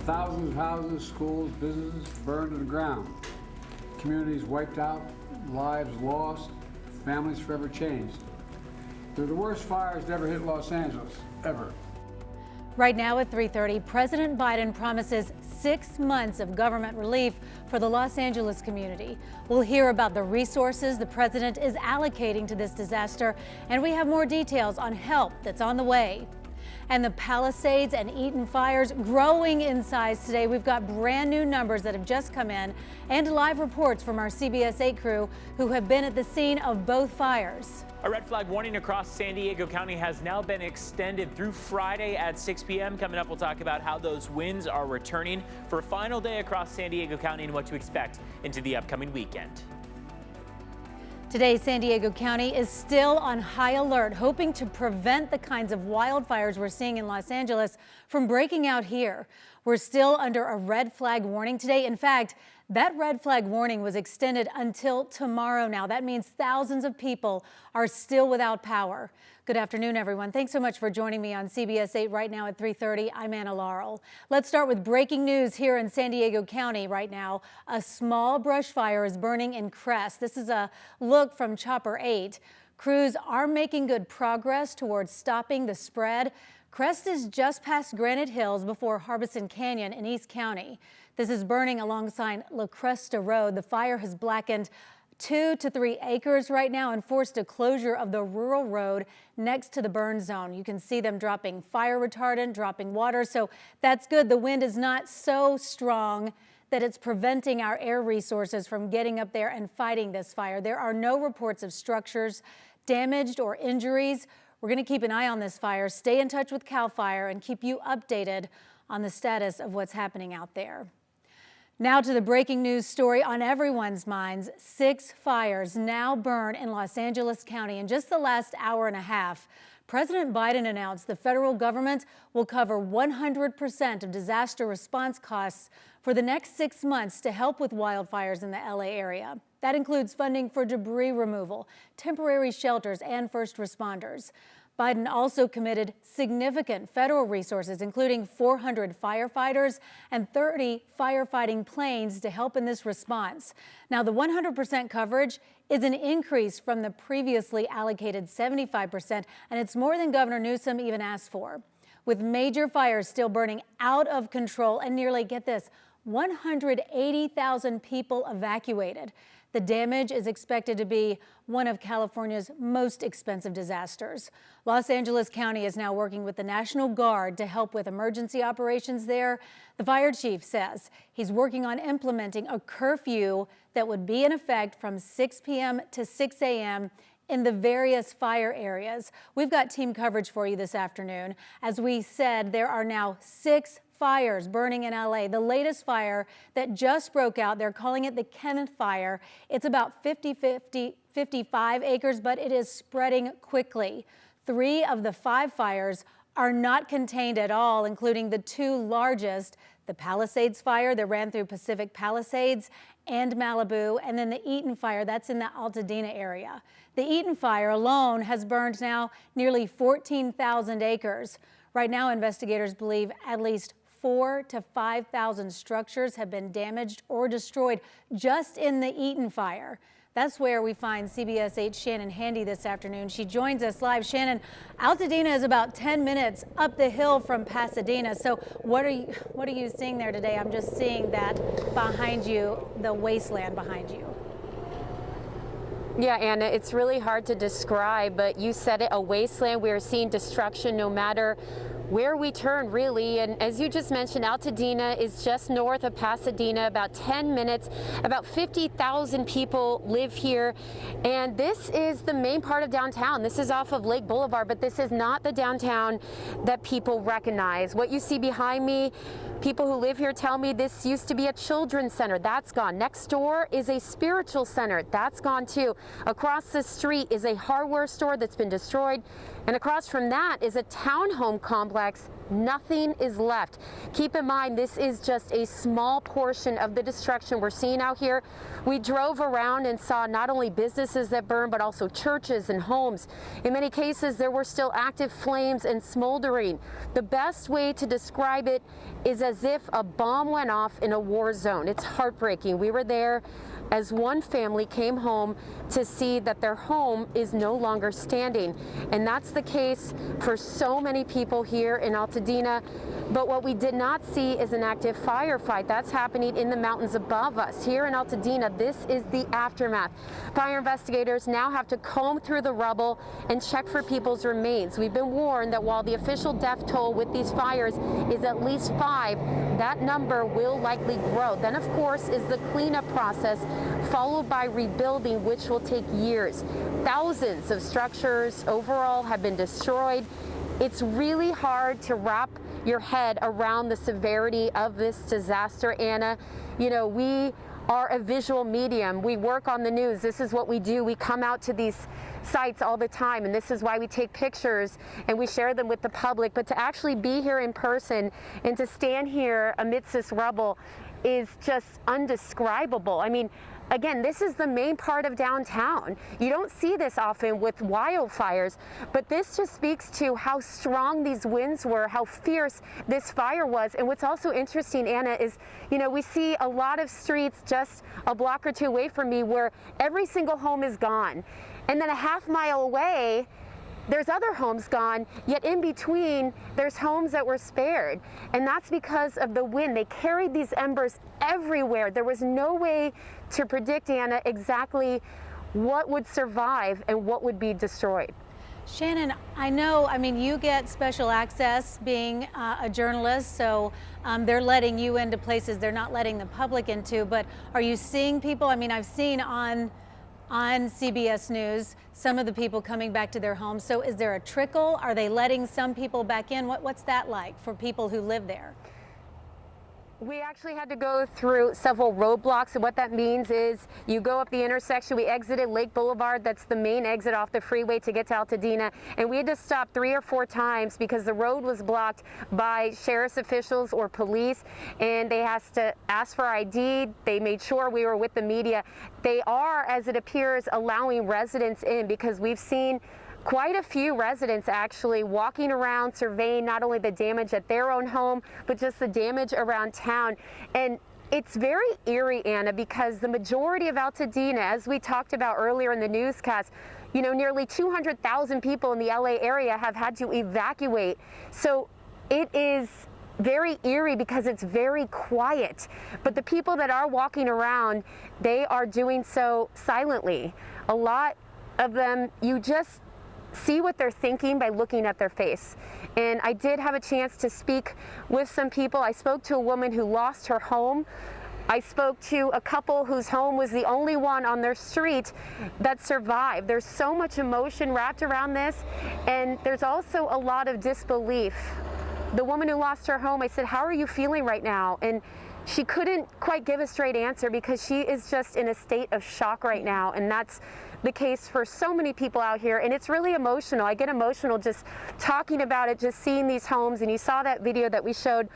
Thousands of houses, schools, businesses burned to the ground. Communities wiped out, lives lost, families forever changed. They're the worst fires to ever hit Los Angeles, ever. Right now at 3:30, President Biden promises 6 months of government relief for the Los Angeles community. We'll hear about the resources the president is allocating to this disaster, and we have more details on help that's on the way. And the Palisades and Eaton fires growing in size today. We've got brand new numbers that have just come in and live reports from our CBS 8 crew who have been at the scene of both fires. A red flag warning across San Diego County has now been extended through Friday at 6 p.m. Coming up, we'll talk about how those winds are returning for a final day across San Diego County and what to expect into the upcoming weekend. Today, San Diego County is still on high alert, hoping to prevent the kinds of wildfires we're seeing in Los Angeles from breaking out here. We're still under a red flag warning today. In fact, that red flag warning was extended until tomorrow now. That means thousands of people are still without power. Good afternoon, everyone. Thanks so much for joining me on CBS 8 right now at 3:30. I'm Anna Laurel. Let's start with breaking news here in San Diego County right now. A small brush fire is burning in Crest. This is a look from Chopper 8. Crews are making good progress towards stopping the spread. Crest is just past Granite Hills before Harbison Canyon in East County. This is burning alongside La Cresta Road. The fire has blackened 2 to 3 acres right now and forced a closure of the rural road next to the burn zone. You can see them dropping fire retardant, dropping water, so that's good. The wind is not so strong that it's preventing our air resources from getting up there and fighting this fire. There are no reports of structures damaged or injuries. We're going to keep an eye on this fire, stay in touch with CAL FIRE, and keep you updated on the status of what's happening out there. Now to the breaking news story on everyone's minds. 6 fires now burn in Los Angeles County. In just the last hour and a half, President Biden announced the federal government will cover 100% of disaster response costs for the next 6 months to help with wildfires in the LA area. That includes funding for debris removal, temporary shelters, and first responders. Biden also committed significant federal resources, including 400 firefighters and 30 firefighting planes to help in this response. Now, the 100% coverage is an increase from the previously allocated 75%, and it's more than Governor Newsom even asked for. With major fires still burning out of control and nearly, get this, 180,000 people evacuated. The damage is expected to be one of California's most expensive disasters. Los Angeles County is now working with the National Guard to help with emergency operations there. The fire chief says he's working on implementing a curfew that would be in effect from 6 p.m. to 6 a.m. in the various fire areas. We've got team coverage for you this afternoon. As we said, there are now 6 fires burning in LA. The latest fire that just broke out, they're calling it the Kenneth Fire. It's about 55 acres, but it is spreading quickly. 3 of the 5 fires are not contained at all, including the 2 largest, the Palisades fire that ran through Pacific Palisades and Malibu, and then the Eaton fire that's in the Altadena area. The Eaton fire alone has burned now nearly 14,000 acres. Right now, investigators believe at least 4,000 to 5,000 structures have been damaged or destroyed just in the Eaton fire. That's where we find CBS 8's Shannon Handy this afternoon. She joins us live. Shannon, Altadena is about 10 minutes up the hill from Pasadena. So what are you seeing there today? I'm just seeing that behind you, the wasteland behind you. Yeah, Anna, it's really hard to describe, but you said it, a wasteland. We are seeing destruction no matter where we turn, really. And as you just mentioned, Altadena is just north of Pasadena, about 10 minutes. About 50,000 people live here. And this is the main part of downtown. This is off of Lake Boulevard, but this is not the downtown that people recognize. What you see behind me, people who live here tell me this used to be a children's center. That's gone. Next door is a spiritual center. That's gone too. Across the street is a hardware store that's been destroyed. And across from that is a townhome complex. Nothing is left. Keep in mind, this is just a small portion of the destruction we're seeing out here. We drove around and saw not only businesses that burned, but also churches and homes. In many cases, there were still active flames and smoldering. The best way to describe it is as as if a bomb went off in a war zone. It's heartbreaking. We were there as one family came home to see that their home is no longer standing. And that's the case for so many people here in Altadena. But what we did not see is an active firefight. That's happening in the mountains above us. Here in Altadena, this is the aftermath. Fire investigators now have to comb through the rubble and check for people's remains. We've been warned that while the official death toll with these fires is at least 5, that number will likely grow. Then, of course, is the cleanup process, followed by rebuilding, which will take years. Thousands of structures overall have been destroyed. It's really hard to wrap your head around the severity of this disaster, Anna. You know, we are a visual medium. We work on the news. This is what we do. We come out to these sites all the time, and this is why we take pictures and we share them with the public. But to actually be here in person and to stand here amidst this rubble is just undescribable. I mean, again, this is the main part of downtown. You don't see this often with wildfires, but this just speaks to how strong these winds were, how fierce this fire was. And what's also interesting, Anna, is, you know, we see a lot of streets just a block or two away from me where every single home is gone. And then a half mile away, there's other homes gone, yet in between, there's homes that were spared. And that's because of the wind. They carried these embers everywhere. There was no way to predict, Anna, exactly what would survive and what would be destroyed. Shannon, I know, I mean, you get special access being a journalist, so they're letting you into places they're not letting the public into, but are you seeing people? I mean, I've seen on CBS News some of the people coming back to their homes. So is there a trickle? Are they letting some people back in? What's that like for people who live there? We actually had to go through several roadblocks, and what that means is you go up the intersection. We exited Lake Boulevard. That's the main exit off the freeway to get to Altadena, and we had to stop 3 or 4 times because the road was blocked by sheriff's officials or police, and they had to ask for ID. They made sure we were with the media. They are, as it appears, allowing residents in because we've seen quite a few residents actually walking around surveying not only the damage at their own home, but just the damage around town. And it's very eerie, Anna, because the majority of Altadena, as we talked about earlier in the newscast, you know, nearly 200,000 people in the LA area have had to evacuate. So it is very eerie because it's very quiet. But the people that are walking around, they are doing so silently. A lot of them, you just see what they're thinking by looking at their face. And I did have a chance to speak with some people. I spoke to a woman who lost her home. I spoke to a couple whose home was the only one on their street that survived. There's so much emotion wrapped around this, and there's also a lot of disbelief. The woman who lost her home, I said, "How are you feeling right now?" And she couldn't quite give a straight answer because she is just in a state of shock right now, and that's the case for so many people out here, and it's really emotional. I get emotional just talking about it, just seeing these homes, and you saw that video that we showed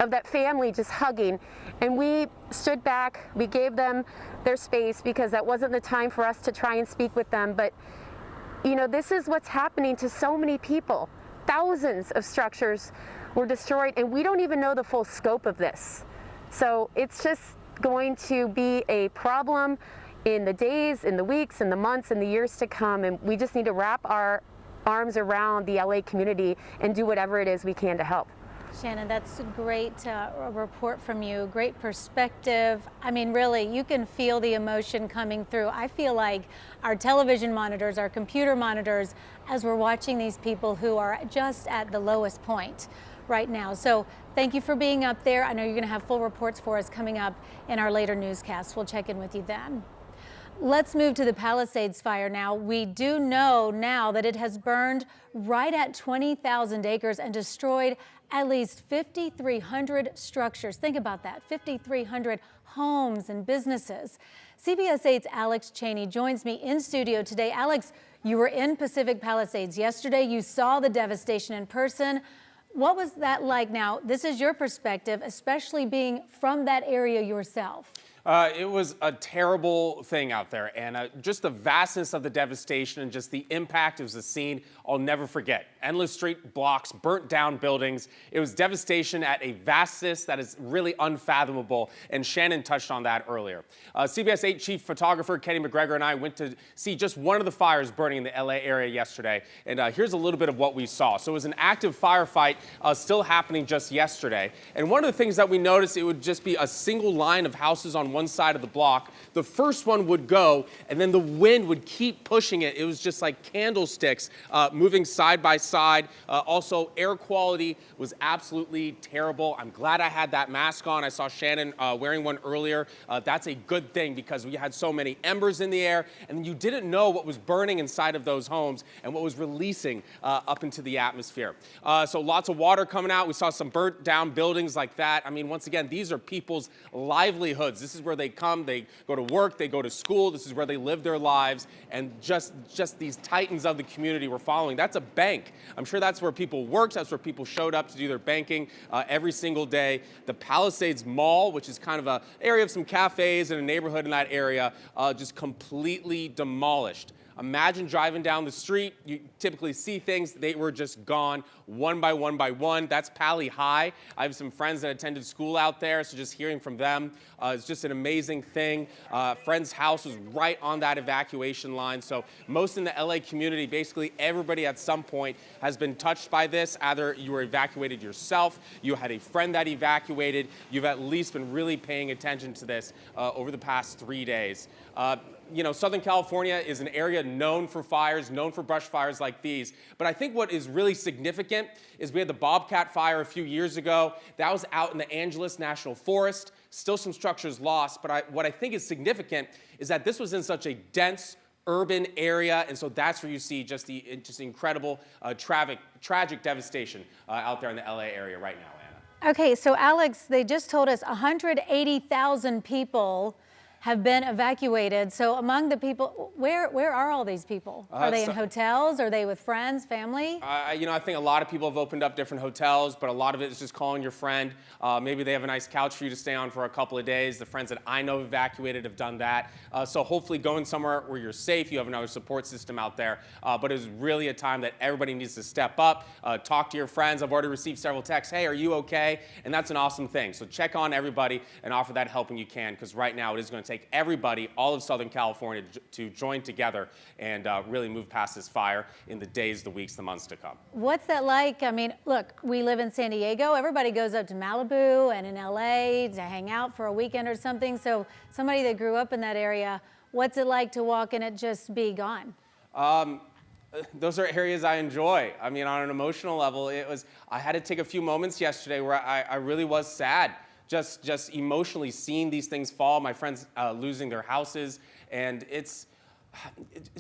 of that family just hugging, and we stood back, we gave them their space because that wasn't the time for us to try and speak with them. But you know, this is what's happening to so many people. Thousands of structures were destroyed, and we don't even know the full scope of this. So it's just going to be a problem in the days, in the weeks, in the months, in the years to come, and we just need to wrap our arms around the LA community and do whatever it is we can to help. Shannon, that's a great report from you, great perspective. I mean, really, you can feel the emotion coming through. I feel like our television monitors, our computer monitors, as we're watching these people who are just at the lowest point right now. So thank you for being up there. I know you're going to have full reports for us coming up in our later newscasts. We'll check in with you then. Let's move to the Palisades fire now. We do know now that it has burned right at 20,000 acres and destroyed at least 5,300 structures. Think about that, 5,300 homes and businesses. CBS 8's Alex Cheney joins me in studio today. Alex, you were in Pacific Palisades yesterday. You saw the devastation in person. What was that like? Now, this is your perspective, especially being from that area yourself. It was a terrible thing out there, and just the vastness of the devastation and just the impact was a scene I'll never forget. Endless street blocks, burnt down buildings. It was devastation at a vastness that is really unfathomable, and Shannon touched on that earlier. CBS 8 chief photographer Kenny McGregor and I went to see just one of the fires burning in the LA area yesterday, and here's a little bit of what we saw. So it was an active firefight still happening just yesterday, and one of the things that we noticed, it would just be a single line of houses on one side of the block. The first one would go, and then the wind would keep pushing it. It was just like candlesticks moving side by side. Also, air quality was absolutely terrible. I'm glad I had that mask on. I saw Shannon wearing one earlier. That's a good thing because we had so many embers in the air, and you didn't know what was burning inside of those homes and what was releasing up into the atmosphere. So lots of water coming out. We saw some burnt down buildings like that. I mean, once again, these are people's livelihoods. This is where they come, they go to work, they go to school. This is where they live their lives, and just these titans of the community we're following. That's a bank. I'm sure that's where people worked. That's where people showed up to do their banking every single day. The Palisades Mall, which is kind of an area of some cafes and a neighborhood in that area, just completely demolished. Imagine driving down the street. You typically see things. They were just gone one by one by one. That's Pali High. I have some friends that attended school out there, so just hearing from them is just an amazing thing. Friend's house was right on that evacuation line. So most in the LA community, basically everybody at some point has been touched by this. Either you were evacuated yourself, you had a friend that evacuated, you've at least been really paying attention to this over the past 3 days. You know, Southern California is an area known for fires, known for brush fires like these. But I think what is really significant is we had the Bobcat fire a few years ago. That was out in the Angeles National Forest. Still some structures lost. But what I think is significant is that this was in such a dense urban area, and so that's where you see just the incredible tragic devastation out there in the LA area right now, Anna. Okay, so Alex, they just told us 180,000 people have been evacuated. So among the people, where are all these people? Are they in hotels? Are they with friends, family? You know, I think a lot of people have opened up different hotels, but a lot of it is just calling your friend. Maybe they have a nice couch for you to stay on for a couple of days. The friends that I know evacuated have done that. So hopefully going somewhere where you're safe, you have another support system out there. But it's really a time that everybody needs to step up, talk to your friends. I've already received several texts, hey, are you okay? And that's an awesome thing. So check on everybody and offer that help when you can, because right now it is going to take everybody, all of Southern California, to join together and really move past this fire in the days, the weeks, the months to come. What's that like? I mean, look, we live in San Diego. Everybody goes up to Malibu and in LA to hang out for a weekend or something. So somebody that grew up in that area, what's it like to walk and it just be gone? Those are areas I enjoy. I mean, on an emotional level, I had to take a few moments yesterday where I really was sad. Just emotionally seeing these things fall, my friends losing their houses, and it's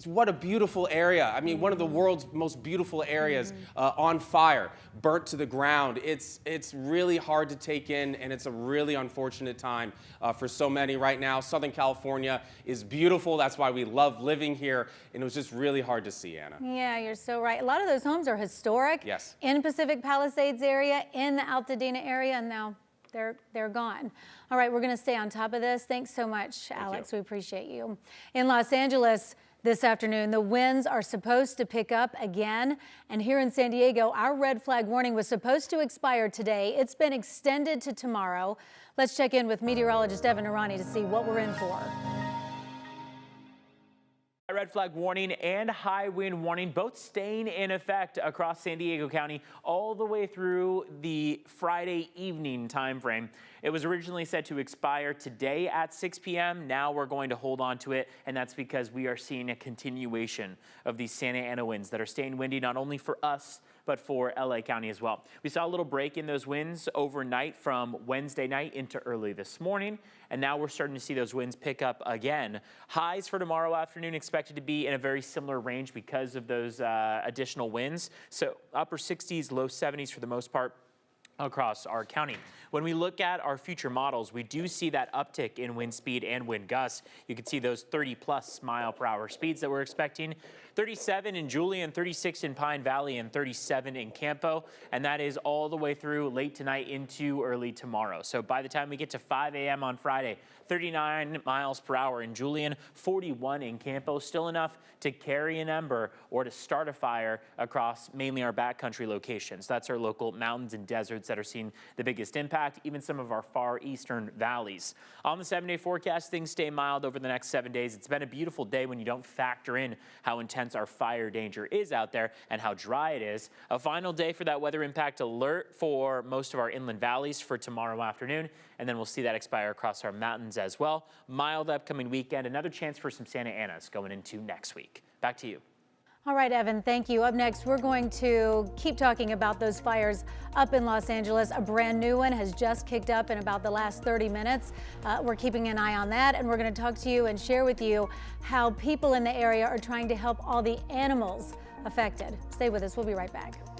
what a beautiful area. I mean, one of the world's most beautiful areas on fire, burnt to the ground. It's really hard to take in, and it's a really unfortunate time for so many right now. Southern California is beautiful. That's why we love living here, and it was just really hard to see, Anna. Yeah, you're so right. A lot of those homes are historic. Yes. In Pacific Palisades area, in the Altadena area, and now they're gone. All right, we're going to stay on top of this. Thanks so much, Alex. We appreciate you. In Los Angeles this afternoon, the winds are supposed to pick up again. And here in San Diego, our red flag warning was supposed to expire today. It's been extended to tomorrow. Let's check in with meteorologist Evan Arani to see what we're in for. Red flag warning and high wind warning both staying in effect across San Diego County all the way through the Friday evening time frame. It was originally set to expire today at 6 p.m. Now we're going to hold on to it, and that's because we are seeing a continuation of these Santa Ana winds that are staying windy not only for us, but for LA County as well. We saw a little break in those winds overnight from Wednesday night into early this morning, and now we're starting to see those winds pick up again. Highs for tomorrow afternoon expected to be in a very similar range because of those additional winds. So upper 60s, low 70s for the most part. across our county. When we look at our future models, we do see that uptick in wind speed and wind gusts. You can see those 30+ mile per hour speeds that we're expecting. 37 in Julian, 36 in Pine Valley, and 37 in Campo. And that is all the way through late tonight into early tomorrow. So by the time we get to 5 a.m. on Friday, 39 miles per hour in Julian, 41 in Campo, still enough to carry an ember or to start a fire across mainly our backcountry locations. That's our local mountains and deserts that are seeing the biggest impact, even some of our far eastern valleys. On the 7-day forecast, things stay mild over the next 7 days. It's been a beautiful day when you don't factor in how intense our fire danger is out there and how dry it is. A final day for that weather impact alert for most of our inland valleys for tomorrow afternoon, and then we'll see that expire across our mountains as well. Mild upcoming weekend, another chance for some Santa Anas going into next week. Back to you. All right, Evan, thank you. Up next, we're going to keep talking about those fires up in Los Angeles. A brand new one has just kicked up in about the last 30 minutes. We're keeping an eye on that, and we're going to talk to you and share with you how people in the area are trying to help all the animals affected. Stay with us. We'll be right back.